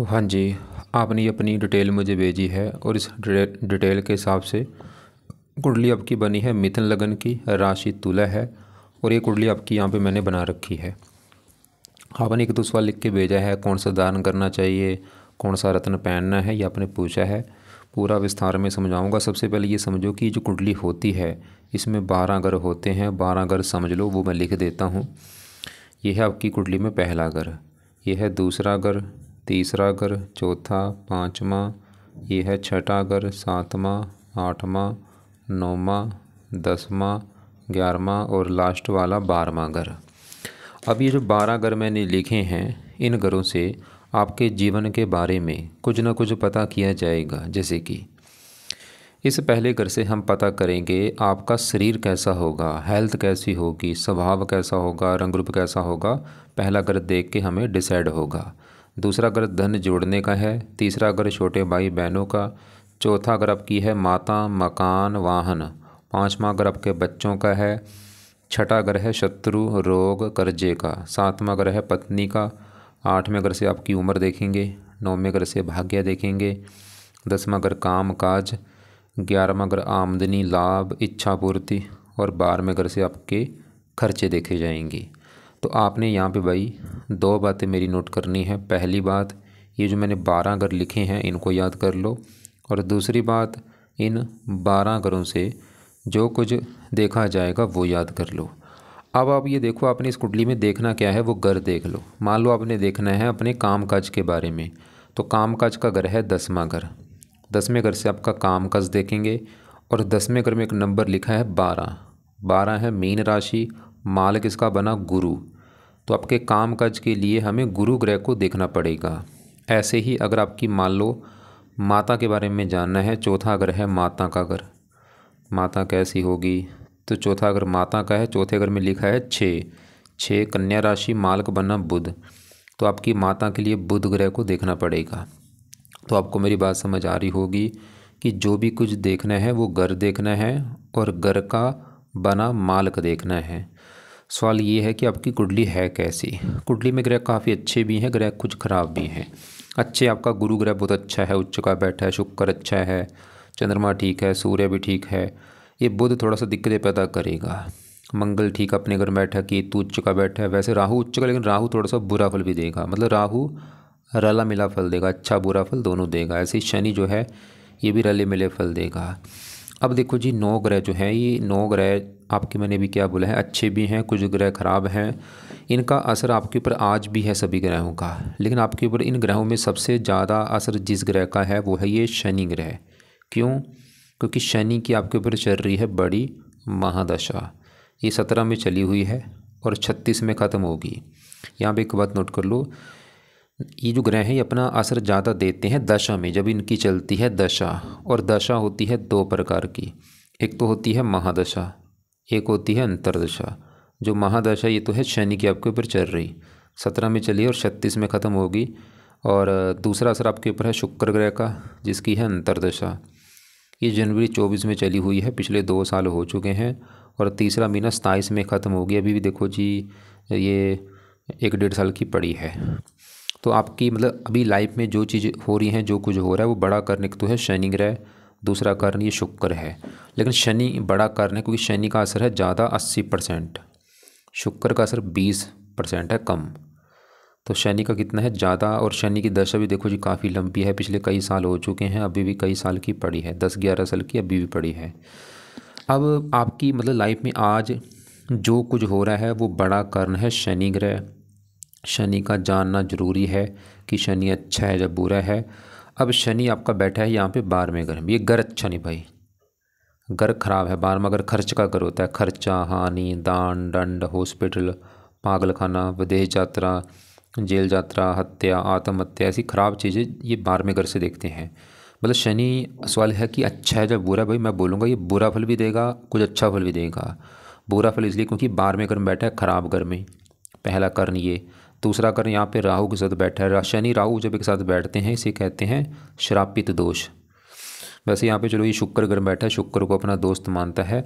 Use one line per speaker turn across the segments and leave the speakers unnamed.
तो हाँ जी, आपने ये अपनी डिटेल मुझे भेजी है और इस डिटेल के हिसाब से कुंडली आपकी बनी है मिथुन लगन की, राशि तुला है और ये कुंडली आपकी यहाँ पे मैंने बना रखी है। आपने एक दो सवाल लिख के भेजा है, कौन सा दान करना चाहिए, कौन सा रत्न पहनना है, ये आपने पूछा है। पूरा विस्तार में समझाऊंगा। सबसे पहले ये समझो कि जो कुंडली होती है इसमें 12 घर होते हैं। 12 घर समझ लो, वो मैं लिख देता हूँ। ये है आपकी कुंडली में पहला घर, ये है दूसरा घर, तीसरा घर, चौथा, पाँचवा, ये है छठा घर, सातवां, आठवां, नौवां, 10वां, 11वां और लास्ट वाला 12वां घर। अब ये जो 12 घर मैंने लिखे हैं, इन घरों से आपके जीवन के बारे में कुछ ना कुछ पता किया जाएगा। जैसे कि इस पहले घर से हम पता करेंगे आपका शरीर कैसा होगा, हेल्थ कैसी होगी, स्वभाव कैसा होगा, रंग रूप कैसा होगा। पहला घर देख के हमें डिसाइड होगा। दूसरा घर धन जोड़ने का है। तीसरा घर छोटे भाई बहनों का। चौथा घर आपकी है माता, मकान, वाहन। पाँचवा घर आपके बच्चों का है। छठा घर है शत्रु, रोग, कर्जे का। सातवां घर है पत्नी का। आठवें घर से आपकी उम्र देखेंगे। नौवें घर से भाग्य देखेंगे। 10वां घर काम काज। 11वां घर आमदनी, लाभ, इच्छा पूर्ति और 12वें घर से आपके खर्चे देखे जाएंगे। तो आपने यहाँ पे भाई 2 बातें मेरी नोट करनी है। पहली बात, ये जो मैंने 12 घर लिखे हैं इनको याद कर लो। और दूसरी बात, इन 12 घरों से जो कुछ देखा जाएगा वो याद कर लो। अब आप ये देखो, आपने इस कुंडली में देखना क्या है वो घर देख लो। मान लो आपने देखना है अपने काम काज के बारे में, तो काम काज का घर है 10वां घर। 10वें घर से आपका काम काज देखेंगे और 10वें घर में एक नंबर लिखा है 12। 12 है मीन राशि, माल किसका बना, गुरु। तो आपके काम काज के लिए हमें गुरु ग्रह को देखना पड़ेगा। ऐसे ही अगर आपकी मान लो माता के बारे में जानना है, चौथा घर है माता का घर। माता कैसी होगी, तो चौथा अगर माता का है, चौथे घर में लिखा है 6। 6 कन्या राशि, मालक बना बुध। तो आपकी माता के लिए बुध ग्रह को देखना पड़ेगा। तो आपको मेरी बात समझ आ रही होगी कि जो भी कुछ देखना है वो घर देखना है और घर का बना मालक देखना है। सवाल ये है कि आपकी कुंडली है कैसी। कुंडली में ग्रह काफ़ी अच्छे भी हैं, ग्रह कुछ खराब भी हैं। अच्छे, आपका गुरु ग्रह बहुत अच्छा है, उच्च का बैठा है, शुक्र अच्छा है, चंद्रमा ठीक है, सूर्य भी ठीक है। ये बुध थोड़ा सा दिक्कतें पैदा करेगा। मंगल ठीक अपने घर बैठा, केतु उच्च का बैठा है। वैसे राहु उच्च का, लेकिन राहु थोड़ा सा बुरा फल भी देगा। मतलब राहु रला मिला फल देगा, अच्छा बुरा फल दोनों देगा। ऐसे ही शनि जो है ये भी रले मिले फल देगा। अब देखो जी, 9 ग्रह जो हैं, ये 9 ग्रह आपके, मैंने भी क्या बोला है, अच्छे भी हैं, कुछ ग्रह खराब हैं। इनका असर आपके ऊपर आज भी है सभी ग्रहों का, लेकिन आपके ऊपर इन ग्रहों में सबसे ज़्यादा असर जिस ग्रह का है वो है ये शनि ग्रह। क्यों? क्योंकि शनि की आपके ऊपर चल रही है बड़ी महादशा। ये 17 में चली हुई है और 36 में ख़त्म होगी। यहाँ पे एक बात नोट कर लो, ये जो ग्रह हैं ये अपना असर ज़्यादा देते हैं दशा में, जब इनकी चलती है दशा। और दशा होती है 2 प्रकार की, एक तो होती है महादशा, एक होती है अंतरदशा। जो महादशा ये तो है शनि की आपके ऊपर चल रही, 17 में चली और 36 में ख़त्म होगी। और दूसरा असर आपके ऊपर है शुक्र ग्रह का, जिसकी है अंतरदशा। ये जनवरी 24 में चली हुई है, पिछले 2 साल हो चुके हैं। और तीसरा महीना 27 में ख़त्म होगी। अभी भी देखो जी, ये 1 डेढ़ साल की पड़ी है। तो आपकी मतलब अभी लाइफ में जो चीज़ हो रही हैं, जो कुछ हो रहा है, वो बड़ा कारण एक तो है शनि ग्रह, दूसरा कारण ये शुक्र है। लेकिन शनि बड़ा कारण है क्योंकि शनि का असर है ज़्यादा 80%, शुक्र का असर 20% है कम। तो शनि का कितना है ज़्यादा। और शनि की दशा भी देखो जी काफ़ी लंबी है, पिछले कई साल हो चुके हैं, अभी भी कई साल की पड़ी है, 10-11 साल की अभी भी पड़ी है। अब आपकी मतलब लाइफ में आज जो कुछ हो रहा है वो बड़ा कारण है शनि ग्रह। शनि का जानना जरूरी है कि शनि अच्छा है या बुरा है। अब शनि आपका बैठा है यहाँ पे 12वें घर में। ये घर अच्छा नहीं भाई, घर खराब है। 12वां घर खर्च का घर होता है, खर्चा, हानि, दान दंड, हॉस्पिटल, पागल खाना, विदेश यात्रा, जेल यात्रा, हत्या, आत्महत्या, ऐसी खराब चीज़ें ये 12वें घर से देखते हैं। मतलब शनि, सवाल है कि अच्छा है या बुरा। भाई मैं बोलूँगा ये बुरा फल भी देगा, कुछ अच्छा फल भी देगा। बुरा फल इसलिए क्योंकि 12वें घर में बैठा है खराब घर में, पहला कारण ये। दूसरा कारण यहाँ पे राहु के साथ बैठा है। शनि राहु जब एक साथ बैठते हैं इसे कहते हैं श्रापित दोष। वैसे यहाँ पे चलो ये शुक्र घर में बैठा है, शुक्र को अपना दोस्त मानता है।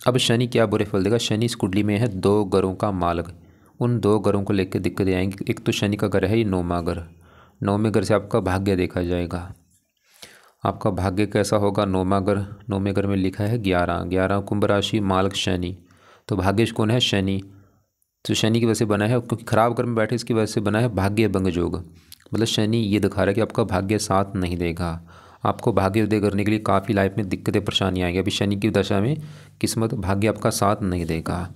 अब शनि क्या बुरे फल देगा। शनि इस कुंडली में है 2 घरों का मालक। उन 2 घरों को लेकर दिक्कतें आएंगी। एक तो शनि का घर है ये 9वां घर। 9वें घर से आपका भाग्य देखा जाएगा। आपका भाग्य कैसा होगा? 9वें घर में लिखा है 11 कुंभ राशि, मालक शनि। तो भाग्येश कौन है? शनि। तो शनि की वजह से बना है, क्योंकि खराब घर में बैठे इसकी वजह से बना है भाग्य भंग योग। मतलब शनि ये दिखा रहा है कि आपका भाग्य साथ नहीं देगा, आपको भाग्य उदय करने के लिए काफ़ी लाइफ में दिक्कतें परेशानियाँ आएंगी। अभी शनि की दशा में किस्मत भाग्य आपका साथ नहीं देगा।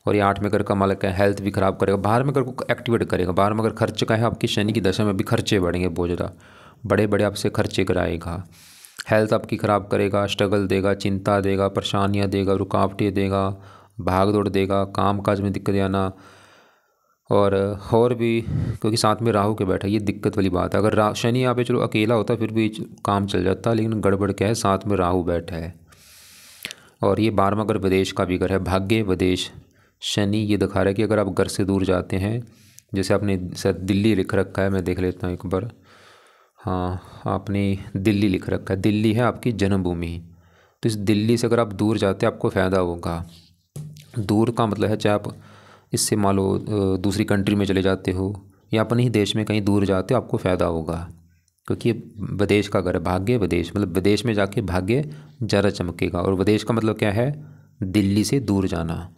और ये 8वें घर का मालक है, हेल्थ भी खराब करेगा, 12वें घर को एक्टिवेट करेगा। 12वें घर खर्च का है, आपकी शनि की दशा में भी खर्चे बढ़ेंगे, बहुत ज़्यादा बड़े बड़े आपसे खर्चे कराएगा। हेल्थ आपकी ख़राब करेगा, स्ट्रगल देगा, चिंता देगा, परेशानियाँ देगा, रुकावटें देगा, भाग दौड़ देगा, काम काज में दिक्कत आना। और भी क्योंकि साथ में राहु के बैठा, ये दिक्कत वाली बात है। अगर शनि यहाँ पे चलो अकेला होता फिर भी काम चल जाता, लेकिन गड़बड़ क्या है, साथ में राहु बैठा है। और ये 12वां घर विदेश का भी घर है, भाग्य विदेश। शनि ये दिखा रहा है कि अगर आप घर से दूर जाते हैं, जैसे आपने शायद दिल्ली लिख रखा है, मैं देख लेता हूँ एक बार। हाँ, आपने दिल्ली लिख रखा है, दिल्ली है आपकी जन्मभूमि। तो इस दिल्ली से अगर आप दूर जाते हैं आपको फ़ायदा होगा। दूर का मतलब है चाहे आप इससे मान लो दूसरी कंट्री में चले जाते हो या अपने ही देश में कहीं दूर जाते हो, आपको फ़ायदा होगा, क्योंकि विदेश का घर है। भाग्य विदेश मतलब विदेश में जाके भाग्य ज़्यादा चमकेगा। और विदेश का मतलब क्या है? दिल्ली से दूर जाना।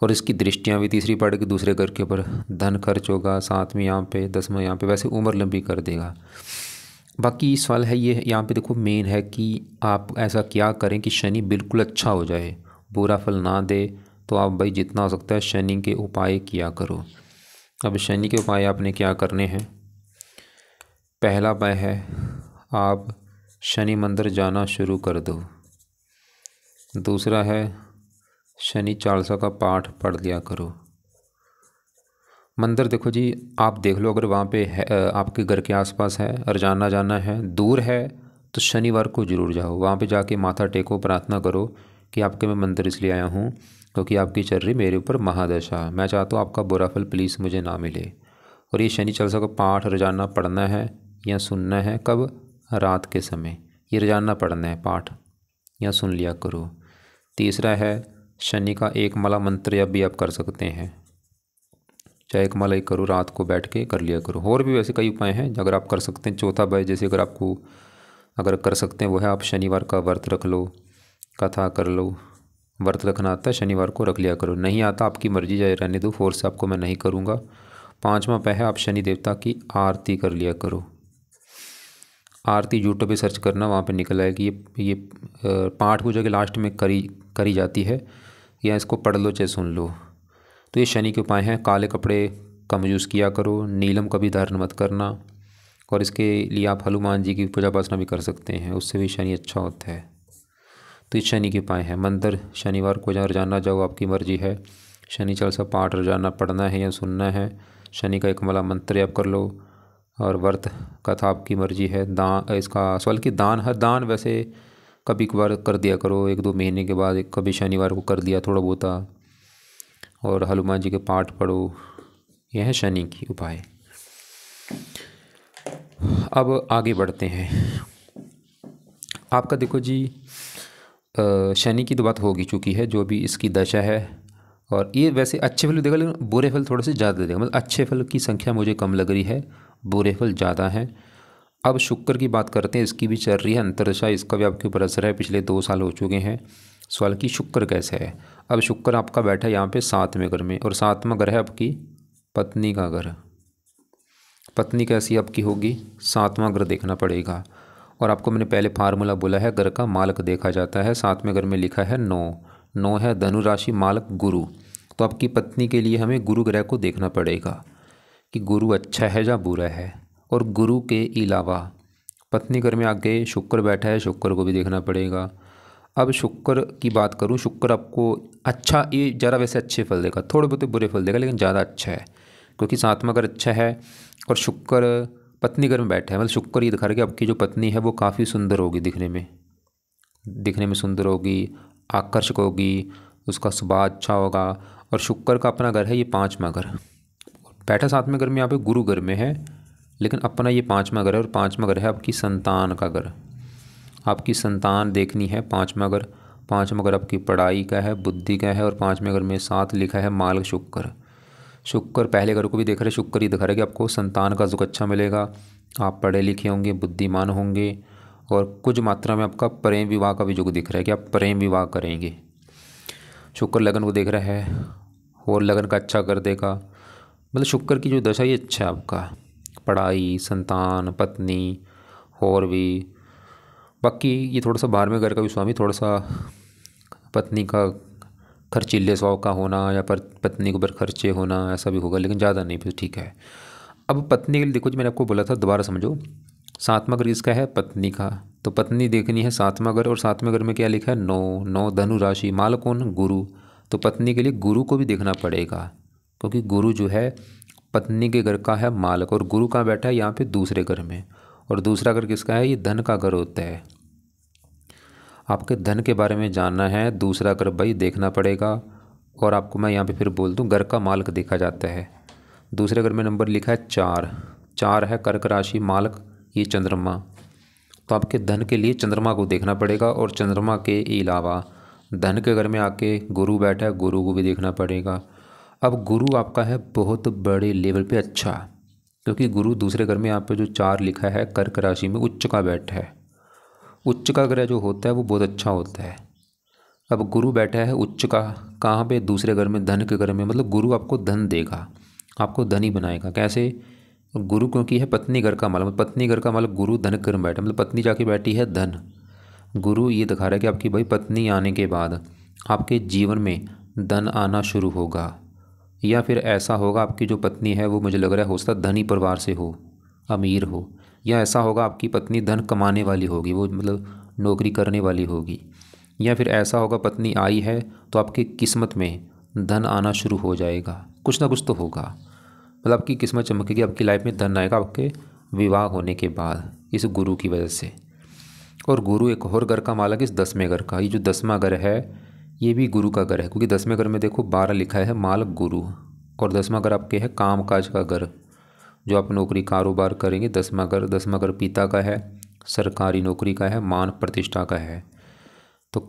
और इसकी दृष्टियाँ भी तीसरी पड़ेगी दूसरे घर के ऊपर, धन खर्च होगा, 7वीं यहाँ पे, 10वां यहाँ पे, वैसे उम्र लंबी कर देगा। बाकी सवाल है ये यहाँ पे देखो, मेन है कि आप ऐसा क्या करें कि शनि बिल्कुल अच्छा हो जाए, बुरा फल ना दे। तो आप भाई जितना हो सकता है शनि के उपाय किया करो। अब शनि के उपाय आपने क्या करने हैं? पहला उपाय है आप शनि मंदिर जाना शुरू कर दो। दूसरा है शनि चालीसा का पाठ पढ़ लिया करो। मंदिर देखो जी, आप देख लो, अगर वहाँ पे है, आपके घर के आसपास है और जाना है, दूर है तो शनिवार को ज़रूर जाओ। वहाँ पे जाके माथा टेको, प्रार्थना करो कि आपके मैं मंदिर इसलिए आया हूँ क्योंकि आपकी चल रही मेरे ऊपर महादशा, मैं चाहता हूँ आपका बुरा फल प्लीज़ मुझे ना मिले। और ये शनि चालीसा का पाठ रोजाना पढ़ना है या सुनना है। कब? रात के समय ये रोजाना पढ़ना है पाठ, या सुन लिया करो। तीसरा है शनि का एक माला मंत्र जप भी आप कर सकते हैं, चाहे एक माला ही करो, रात को बैठ के कर लिया करो। और भी वैसे कई उपाय हैं अगर आप कर सकते हैं। चौथा उपाय जैसे अगर आपको अगर कर सकते हैं वो है आप शनिवार का व्रत रख लो, कथा कर लो। व्रत रखना आता है शनिवार को, रख लिया करो। नहीं आता आपकी मर्जी, चाहे रहने दो, फोर्स आपको मैं नहीं करूँगा। 5वां उपाय है आप शनि देवता की आरती कर लिया करो। आरती यूट्यूब पे सर्च करना, वहाँ पे निकल आएगी। ये पाठ पूजा के लास्ट में करी जाती है, या इसको पढ़ लो चाहे सुन लो। तो ये शनि के उपाय हैं। काले कपड़े कम यूज़ किया करो, नीलम कभी धारण मत करना। और इसके लिए आप हनुमान जी की पूजा पासना भी कर सकते हैं, उससे भी शनि अच्छा होता है। तो ये शनि के उपाय हैं। मंदिर शनिवार को जहाँ रोजाना जाओ, आपकी मर्जी है। शनि चालीसा पाठ रोजाना पढ़ना है या सुनना है। शनि का एक माला मंत्र जप कर लो, और व्रत कथा आपकी मर्जी है। दान, इसका सवाल कि दान, हर दान वैसे कभी कभार कर दिया करो, 1-2 महीने के बाद कभी शनिवार को कर दिया थोड़ा बहुत। और हनुमान जी के पाठ पढ़ो। यह है शनि की उपाय। अब आगे बढ़ते हैं। आपका देखो जी, शनि की तो बात होगी चुकी है, जो भी इसकी दशा है। और ये वैसे अच्छे फल देगा, लेकिन बुरे फल थोड़े से ज़्यादा देगा। मतलब अच्छे फल की संख्या मुझे कम लग रही है, बुरे फल ज़्यादा हैं। अब शुक्र की बात करते हैं, इसकी भी चल रही है अंतर्दशा, इसका भी आपके ऊपर असर है। पिछले 2 साल हो चुके हैं। सवाल कि शुक्र कैसे है? अब शुक्र आपका बैठा है यहाँ पे 7वें घर में, और 7वां घर है आपकी पत्नी का घर। पत्नी कैसी आपकी होगी? 7वां घर देखना पड़ेगा। और आपको मैंने पहले फार्मूला बोला है, घर का मालक देखा जाता है। 7वें घर में लिखा है 9 है धनु राशि, मालक गुरु। तो आपकी पत्नी के लिए हमें गुरु ग्रह को देखना पड़ेगा कि गुरु अच्छा है या बुरा है। और गुरु के अलावा पत्नी घर में आगे शुक्र बैठा है, शुक्र को भी देखना पड़ेगा। अब शुक्र की बात करूं, शुक्र आपको अच्छा, ये ज़रा वैसे अच्छे फल देगा, थोड़े बहुत बुरे फल देगा, लेकिन ज़्यादा अच्छा है क्योंकि 7वां घर अच्छा है और शुक्र पत्नी घर में बैठा है। मतलब शुक्र ये दिखा रहा है कि आपकी जो पत्नी है वो काफ़ी सुंदर होगी, दिखने में सुंदर होगी, आकर्षक होगी, उसका स्वभाव अच्छा होगा। और शुक्र का अपना घर है ये 5वां घर, बैठा 7वें घर में, यहाँ पे गुरु घर में है, लेकिन अपना ये 5वां घर है। और 5वां घर है आपकी संतान का घर, आपकी संतान देखनी है। 5वां घर, 5वां घर आपकी पढ़ाई का है, बुद्धि का है। और 5वें घर में 7 लिखा है मालक शुक्र। शुक्र पहले घर को भी देख रहे, शुक्र ही दिखा रहा है कि आपको संतान का सुख अच्छा मिलेगा, आप पढ़े लिखे होंगे, बुद्धिमान होंगे, और कुछ मात्रा में आपका प्रेम विवाह का भी योग दिख रहा है कि आप प्रेम विवाह करेंगे। शुक्र लगन को देख रहा है और लगन का अच्छा कर देगा। मतलब शुक्र की जो दशा ये अच्छा है आपका, पढ़ाई, संतान, पत्नी और भी। बाकी ये थोड़ा सा 12वें घर का भी स्वामी थोड़ा सा पत्नी का खर्चीले स्वभाव का होना या पर पत्नी के ऊपर खर्चे होना ऐसा भी होगा, लेकिन ज़्यादा नहीं, फिर ठीक है। अब पत्नी के लिए देखो जी, मैंने आपको बोला था, दोबारा समझो। 7वां घर किसका है? पत्नी का। तो पत्नी देखनी है 7वां घर, और 7वें घर में क्या लिखा है? 9। 9 धनु राशि, माल कौन? गुरु। तो पत्नी के लिए गुरु को भी देखना पड़ेगा, क्योंकि गुरु जो है पत्नी के घर का है मालक, और गुरु कहाँ बैठा है? यहाँ पे दूसरे घर में। और दूसरा घर किसका है? ये धन का घर होता है। आपके धन के बारे में जानना है, दूसरा घर भाई देखना पड़ेगा। और आपको मैं यहाँ पे फिर बोल दूँ, घर का मालक देखा जाता है। दूसरे घर में नंबर लिखा है 4। 4 है कर्क राशि, मालक ये चंद्रमा। तो आपके धन के लिए चंद्रमा को देखना पड़ेगा, और चंद्रमा के अलावा धन के घर में आके गुरु बैठा है, गुरु को भी देखना पड़ेगा। अब गुरु आपका है बहुत बड़े लेवल पे अच्छा, क्योंकि गुरु दूसरे घर में यहाँ पे जो 4 लिखा है कर्क राशि में उच्च का बैठा है। उच्च का ग्रह जो होता है वो बहुत अच्छा होता है। अब गुरु बैठा है उच्च का, कहाँ पे? दूसरे घर में, धन के घर में। मतलब गुरु आपको धन देगा, आपको धनी बनाएगा। कैसे? गुरु क्योंकि है पत्नी घर का मालक, पत्नी घर का मालक गुरु धन घर में बैठा, मतलब पत्नी जाके बैठी है धन। गुरु ये दिखा रहा है कि आपकी भाई पत्नी आने के बाद आपके जीवन में धन आना शुरू होगा, या फिर ऐसा होगा आपकी जो पत्नी है वो मुझे लग रहा है हो सकता है धनी परिवार से हो, अमीर हो, या ऐसा होगा आपकी पत्नी धन कमाने वाली होगी, वो मतलब नौकरी करने वाली होगी, या फिर ऐसा होगा पत्नी आई है तो आपकी किस्मत में धन आना शुरू हो जाएगा। कुछ ना कुछ तो होगा, मतलब आपकी किस्मत चमकेगी, आपकी लाइफ में धन आएगा आपके विवाह होने के बाद, इस गुरु की वजह से। और गुरु एक और घर का मालक, इस 10वें घर का। ये जो 10वां घर है ये भी गुरु का घर है, क्योंकि 10वें घर में देखो 12 लिखा है, मालक गुरु। और 10वां घर आपके है काम काज का घर, जो आप नौकरी कारोबार करेंगे। 10वां घर पिता का है, सरकारी नौकरी का है, मान प्रतिष्ठा का है। तो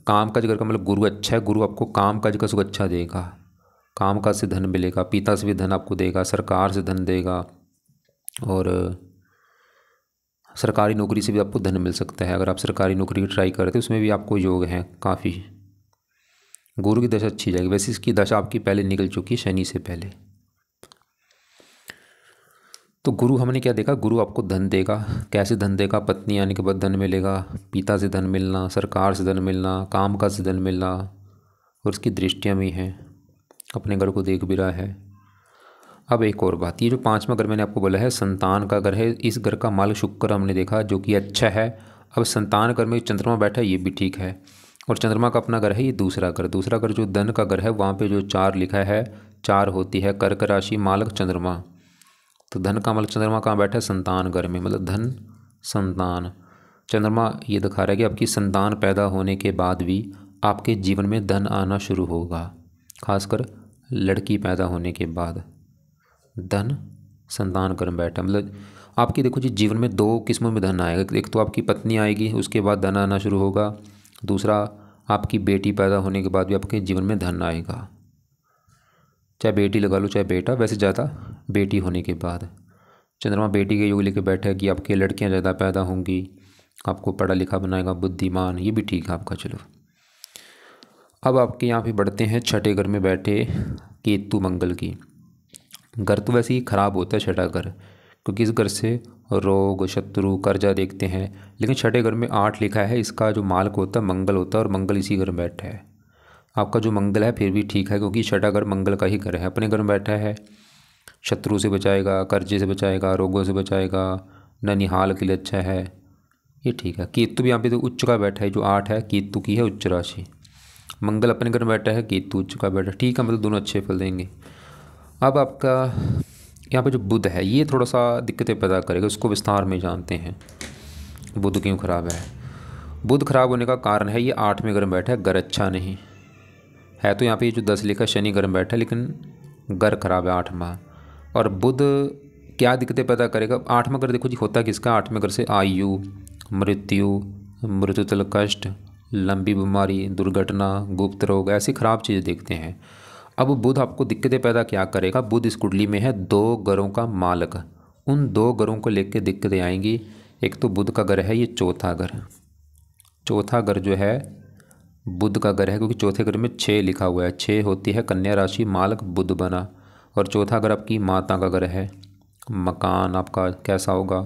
काम काज घर का मतलब गुरु अच्छा है, गुरु आपको काम काज का सुख अच्छा देगा, काम काज से धन मिलेगा, पिता से भी धन आपको देगा, सरकार से धन देगा, और सरकारी नौकरी से भी आपको धन मिल सकता है। अगर आप सरकारी नौकरी की ट्राई करते उसमें भी आपको योग है काफ़ी। गुरु की दशा अच्छी जाएगी। वैसे इसकी दशा आपकी पहले निकल चुकी है शनि से पहले। तो गुरु हमने क्या देखा? गुरु आपको धन देगा। कैसे धन देगा? पत्नी आने के बाद धन मिलेगा, पिता से धन मिलना, सरकार से धन मिलना, काम काज से धन मिलना, और उसकी दृष्टियाँ भी हैं, अपने घर को देख भी रहा है। अब एक और बात, ये जो 5वां घर मैंने आपको बोला है संतान का घर है, इस घर का मालिक शुक्र हमने देखा जो कि अच्छा है। अब संतान घर में चंद्रमा बैठा है, ये भी ठीक है, और चंद्रमा का अपना घर है ये दूसरा घर। दूसरा घर जो धन का घर है वहाँ पे जो 4 लिखा है, 4 होती है कर्क राशि, मालक चंद्रमा। तो धन का मालक चंद्रमा कहाँ बैठा है? संतान घर में, मतलब धन संतान। चंद्रमा ये दिखा रहा है कि आपकी संतान पैदा होने के बाद भी आपके जीवन में धन आना शुरू होगा, खासकर लड़की पैदा होने के बाद धन संतान घर में बैठा। मतलब आपकी देखो जी जीवन में 2 किस्मों में धन आएगा। एक तो आपकी पत्नी आएगी, उसके बाद धन आना शुरू होगा। दूसरा आपकी बेटी पैदा होने के बाद भी आपके जीवन में धन आएगा, चाहे बेटी लगा लो चाहे बेटा, वैसे ज़्यादा बेटी होने के बाद। चंद्रमा बेटी के योग लेके बैठा है कि आपकी लड़कियां ज़्यादा पैदा होंगी, आपको पढ़ा लिखा बनाएगा, बुद्धिमान, ये भी ठीक है आपका। चलो अब आपके यहाँ पे बढ़ते हैं 6ठे घर में बैठे केतु मंगल की। घर तो वैसे ही खराब होता है 6ठा घर, क्योंकि इस घर से रोग, शत्रु, कर्जा देखते हैं। लेकिन 6ठे घर में 8 लिखा है, इसका जो मालक होता है मंगल होता है, और मंगल इसी घर में बैठा है। आपका जो मंगल है फिर भी ठीक है, क्योंकि 6ठा घर मंगल का ही घर है, अपने घर में बैठा है, शत्रु से बचाएगा, कर्जे से बचाएगा, रोगों से बचाएगा, ननिहाल के लिए अच्छा है, ये ठीक है। केतु भी यहाँ पे तो उच्च का बैठा है, जो 8 है केतु की है उच्च राशि। मंगल अपने घर में बैठा है, केतु उच्च का बैठा है, ठीक है, मतलब दोनों अच्छे फल देंगे। अब आपका यहाँ पे जो बुध है ये थोड़ा सा दिक्कतें पैदा करेगा, उसको विस्तार में जानते हैं बुध क्यों खराब है। बुध खराब होने का कारण है ये 8वें घर में बैठा है, घर अच्छा नहीं है। तो यहाँ पे ये जो 10 लिखा शनि घर में बैठा है, लेकिन घर खराब है 8वां। और बुध क्या दिक्कतें पैदा करेगा? 8वां घर देखो जी होता किसका? 8वें घर से आयु, मृत्यु, मृत्युतल कष्ट, लंबी बीमारी, दुर्घटना, गुप्त रोग, ऐसी खराब चीज़ें देखते हैं। अब बुध आपको दिक्कतें पैदा क्या करेगा। बुध इस कुंडली में है 2 घरों का मालक, उन 2 घरों को लेकर दिक्कतें आएंगी। एक तो बुध का घर है ये चौथा घर, चौथा घर जो है बुध का घर है, क्योंकि चौथे घर में 6 लिखा हुआ है, 6 होती है कन्या राशि, मालक बुध बना। और चौथा घर आपकी माता का घर है। मकान आपका कैसा होगा,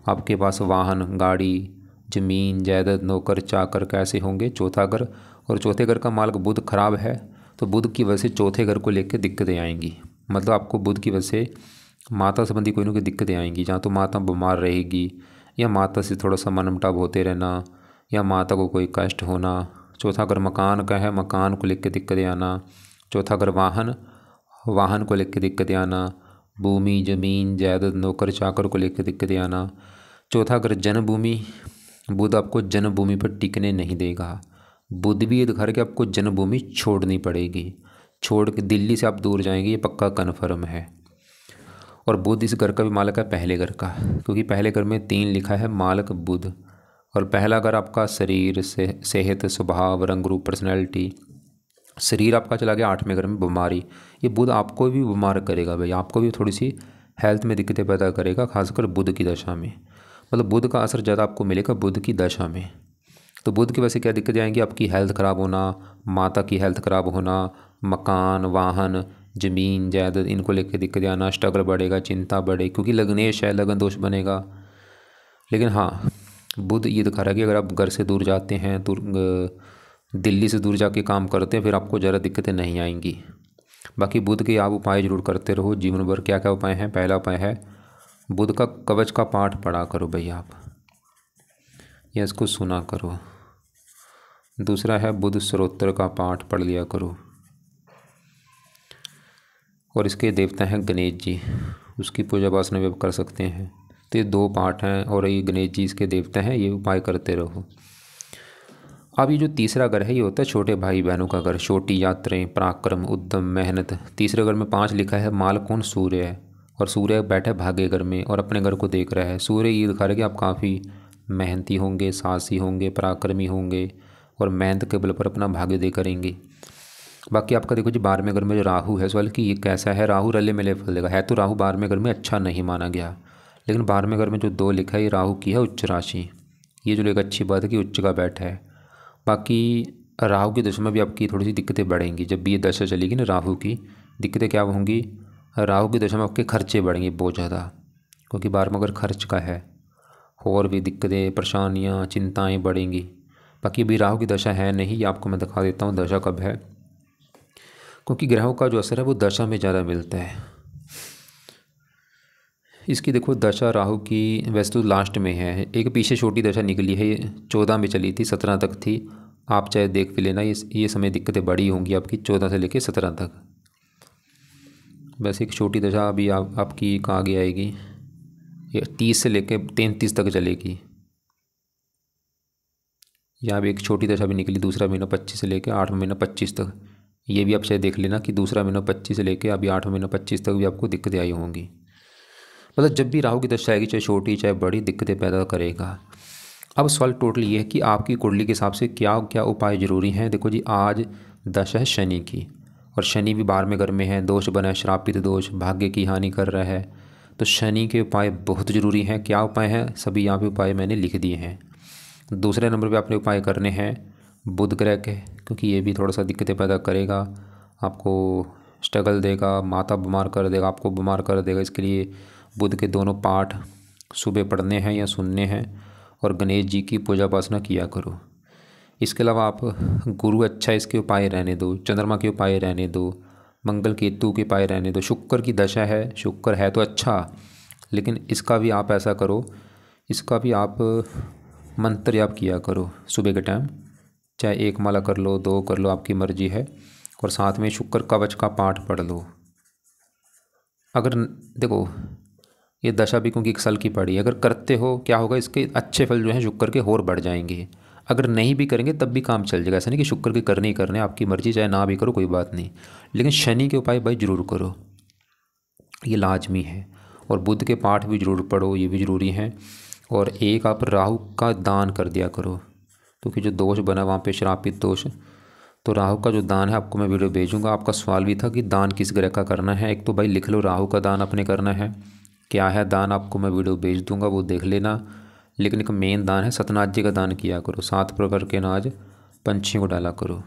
आपके पास वाहन, गाड़ी, ज़मीन, जायदाद, नौकर चाकर कैसे होंगे, चौथा घर। और चौथे घर का मालक बुध खराब है, तो बुध की वजह से चौथे घर को लेकर दिक्कतें आएंगी। मतलब आपको बुध की वजह से माता संबंधी कोई ना कोई दिक्कतें आएंगी, जहाँ तो माता बीमार रहेगी, या माता से थोड़ा सा मनमुटाव होते रहना, या माता को कोई कष्ट होना। चौथा घर मकान का है, मकान को लेकर दिक्कतें आना। चौथा घर वाहन, वाहन को लेकर दिक्कतें आना। भूमि, ज़मीन, जायदाद, नौकर चाकर को लेकर दिक्कतें आना। चौथा घर जन्मभूमि, बुध आपको जन्मभूमि पर टिकने नहीं देगा। बुध भी ये दिखा रहा है कि आपको जन्मभूमि छोड़नी पड़ेगी, छोड़ के दिल्ली से आप दूर जाएंगे, ये पक्का कन्फर्म है। और बुध इस घर का भी मालक है पहले घर का, क्योंकि पहले घर में 3 लिखा है, मालक बुध। और पहला घर आपका शरीर से सेहत, स्वभाव, रंग रूप, पर्सनैलिटी। शरीर आपका चला गया 8वें घर में, बीमारी। ये बुध आपको भी बीमार करेगा भाई, आपको भी थोड़ी सी हेल्थ में दिक्कतें पैदा करेगा, खासकर बुध की दशा में। मतलब बुध का असर ज़्यादा आपको मिलेगा बुध की दशा में। तो बुध की वजह से क्या दिक्कतें आएंगी, आपकी हेल्थ ख़राब होना, माता की हेल्थ ख़राब होना, मकान, वाहन, ज़मीन, जायदाद, इनको लेकर दिक्कतें आना, स्ट्रगल बढ़ेगा, चिंता बढ़ेगी, क्योंकि लग्नेश है, लगन दोष बनेगा। लेकिन हाँ, बुध ये दिखा रहा है कि अगर आप घर से दूर जाते हैं, दिल्ली से दूर जाके काम करते हैं, फिर आपको ज़रा दिक्कतें नहीं आएंगी। बाकी बुध के आप उपाय जरूर करते रहो जीवन भर। क्या क्या उपाय हैं, पहला उपाय है बुध का कवच का पाठ पढ़ा करो भाई आप, या इसको सुना करो। दूसरा है बुध स्तोत्र का पाठ पढ़ लिया करो। और इसके देवता हैं गणेश जी, उसकी पूजा वासना भी आप कर सकते हैं। तो ये 2 पाठ हैं, और ये गणेश जी इसके देवता हैं, ये उपाय करते रहो। अब ये जो तीसरा घर है, ये होता है छोटे भाई बहनों का घर, छोटी यात्राएं, पराक्रम, उद्यम, मेहनत। तीसरे घर में 5 लिखा है, माल कौन, सूर्य है। और सूर्य बैठा भाग्य घर में और अपने घर को देख रहा है। सूर्य ये दिखा रहा है कि आप काफ़ी मेहनती होंगे, साहसी होंगे, पराक्रमी होंगे, और मेहनत के बल पर अपना भाग्योदय करेंगे। बाकी आपका देखो जी 12वें घर में जो राहु है, सवाल कि ये कैसा है, राहु रले मिले फल देगा। है तो राहु 12वें घर में अच्छा नहीं माना गया, लेकिन 12वें घर में जो 2 लिखा है, ये राहु की है उच्च राशि। ये जो एक अच्छी बात है कि उच्च का बैठा है। बाकी राहु की दशा में भी आपकी थोड़ी सी दिक्कतें बढ़ेंगी। जब भी ये दशा चलेगी ना राहु की, दिक्कतें क्या होंगी, राहु की दशा में आपके खर्चे बढ़ेंगे बहुत ज़्यादा, क्योंकि 12वां घर खर्च का है। और भी दिक्कतें, परेशानियाँ, चिंताएं बढ़ेंगी। बाकी अभी राहु की दशा है नहीं, ये आपको मैं दिखा देता हूँ दशा कब है, क्योंकि ग्रहों का जो असर है वो दशा में ज़्यादा मिलता है। इसकी देखो दशा राहु की वैसे तो लास्ट में है, एक पीछे छोटी दशा निकली है, ये 14 में चली थी, 17 तक थी। आप चाहे देख भी लेना, ये समय दिक्कतें बड़ी होंगी आपकी 14 से लेकर 17 तक। वैसे एक छोटी दशा अभी आपकी कहाँ आगे आएगी, ये 30 से लेकर 33 तक चलेगी। यहाँ भी एक छोटी दशा भी निकली, दूसरा महीना 25 से लेकर 8वां महीना 25 तक। ये भी आप चाहे देख लेना कि दूसरा महीना 25 से लेकर अभी 8वां महीना 25 तक भी आपको दिक्कतें आई होंगी। मतलब जब भी राहु की दशा आएगी, चाहे छोटी चाहे बड़ी, दिक्कतें पैदा करेगा। अब सवाल टोटल ये है कि आपकी कुंडली के हिसाब से क्या क्या उपाय जरूरी हैं। देखो जी, आज दशा है शनि की, और शनि भी 12वें घर में है, दोष बना है, श्रापित दोष, भाग्य की हानि कर रहा है। तो शनि के उपाय बहुत ज़रूरी हैं। क्या उपाय हैं, सभी यहाँ पे उपाय मैंने लिख दिए हैं। दूसरे नंबर पे आपने उपाय करने हैं बुध ग्रह के, क्योंकि ये भी थोड़ा सा दिक्कतें पैदा करेगा, आपको स्ट्रगल देगा, माता बीमार कर देगा, आपको बीमार कर देगा। इसके लिए बुध के दोनों पाठ सुबह पढ़ने हैं या सुनने हैं, और गणेश जी की पूजा उपासना किया करो। इसके अलावा आप गुरु अच्छा इसके उपाय रहने दो, चंद्रमा के उपाय रहने दो, मंगल केतु के उपाय रहने दो। शुक्र की दशा है, शुक्र है तो अच्छा, लेकिन इसका भी आप ऐसा करो, इसका भी आप मंत्र जाप किया करो सुबह के टाइम, चाहे 1 माला कर लो, 2 कर लो, आपकी मर्जी है। और साथ में शुक्र कवच का पाठ पढ़ लो। अगर देखो ये दशा भी क्योंकि 1 साल की पड़ी है, अगर करते हो क्या होगा, इसके अच्छे फल जो हैं शुक्र के और बढ़ जाएंगे। अगर नहीं भी करेंगे तब भी काम चल जाएगा। ऐसा नहीं कि शुक्र के करने ही करने, आपकी मर्जी, चाहे ना भी करो कोई बात नहीं, लेकिन शनि के उपाय भाई जरूर करो, ये लाजमी है। और बुध के पाठ भी जरूर पढ़ो, ये भी ज़रूरी हैं। और एक आप राहु का दान कर दिया करो, क्योंकि जो दोष बना वहाँ पे श्रापित दोष, तो राहु का जो दान है आपको मैं वीडियो भेजूंगा। आपका सवाल भी था कि दान किस ग्रह का करना है। एक तो भाई लिख लो, राहु का दान अपने करना है। क्या है दान, आपको मैं वीडियो भेज दूंगा, वो देख लेना। लेकिन एक मेन दान है, सतनाथ जी का दान किया करो, 7 प्रकार के अनाज पंछियों को डाला करो।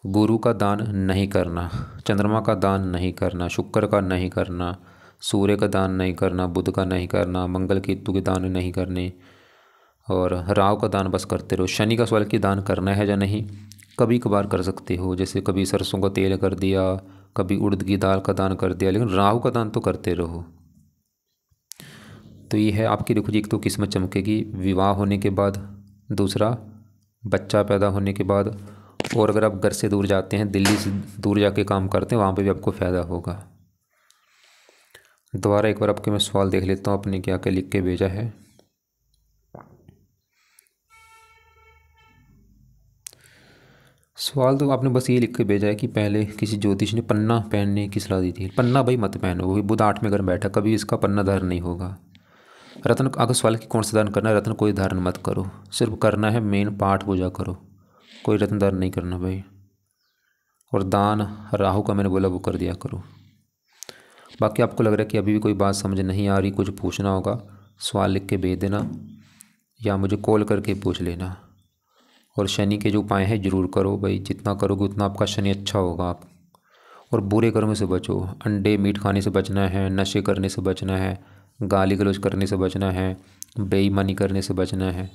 गुरु का दान नहीं करना, चंद्रमा का दान नहीं करना, शुक्र का नहीं करना, सूर्य का दान नहीं करना, बुध का नहीं करना, मंगल केतु के दान नहीं करने, और राहु का दान बस करते रहो। शनि का सवाल कि दान करना है या नहीं, कभी कभार कर सकते हो, जैसे कभी सरसों का तेल कर दिया, कभी उड़द की दाल का दान कर दिया, लेकिन राहु का दान तो करते रहो। तो ये है आपकी, देखो जी, एक तो किस्मत चमकेगी विवाह होने के बाद, दूसरा बच्चा पैदा होने के बाद, और अगर आप घर से दूर जाते हैं, दिल्ली से दूर जाके काम करते हैं, वहाँ पे भी आपको फ़ायदा होगा। दोबारा एक बार आपके मैं सवाल देख लेता हूँ आपने क्या क्या लिख के भेजा है। सवाल तो आपने बस ये लिख के भेजा है कि पहले किसी ज्योतिष ने पन्ना पहनने की सलाह दी थी। पन्ना भाई मत पहनो, वही बुध 8 में अगर बैठा, कभी इसका पन्ना धारण नहीं होगा। रत्न, अगर सवाल की कौन सा धारण करना है, रत्न कोई धारण मत करो, सिर्फ करना है मेन पाठ पूजा करो, कोई रत्न धारण नहीं करना भाई। और दान राहु का मैंने बोला वो कर दिया करो। बाकी आपको लग रहा है कि अभी भी कोई बात समझ नहीं आ रही, कुछ पूछना होगा, सवाल लिख के भेज देना या मुझे कॉल करके पूछ लेना। और शनि के जो उपाय हैं ज़रूर करो भाई, जितना करोगे उतना आपका शनि अच्छा होगा। आप और बुरे कर्म से बचो, अंडे मीट खाने से बचना है, नशे करने से बचना है, गाली गलौज करने से बचना है, बेईमानी करने से बचना है।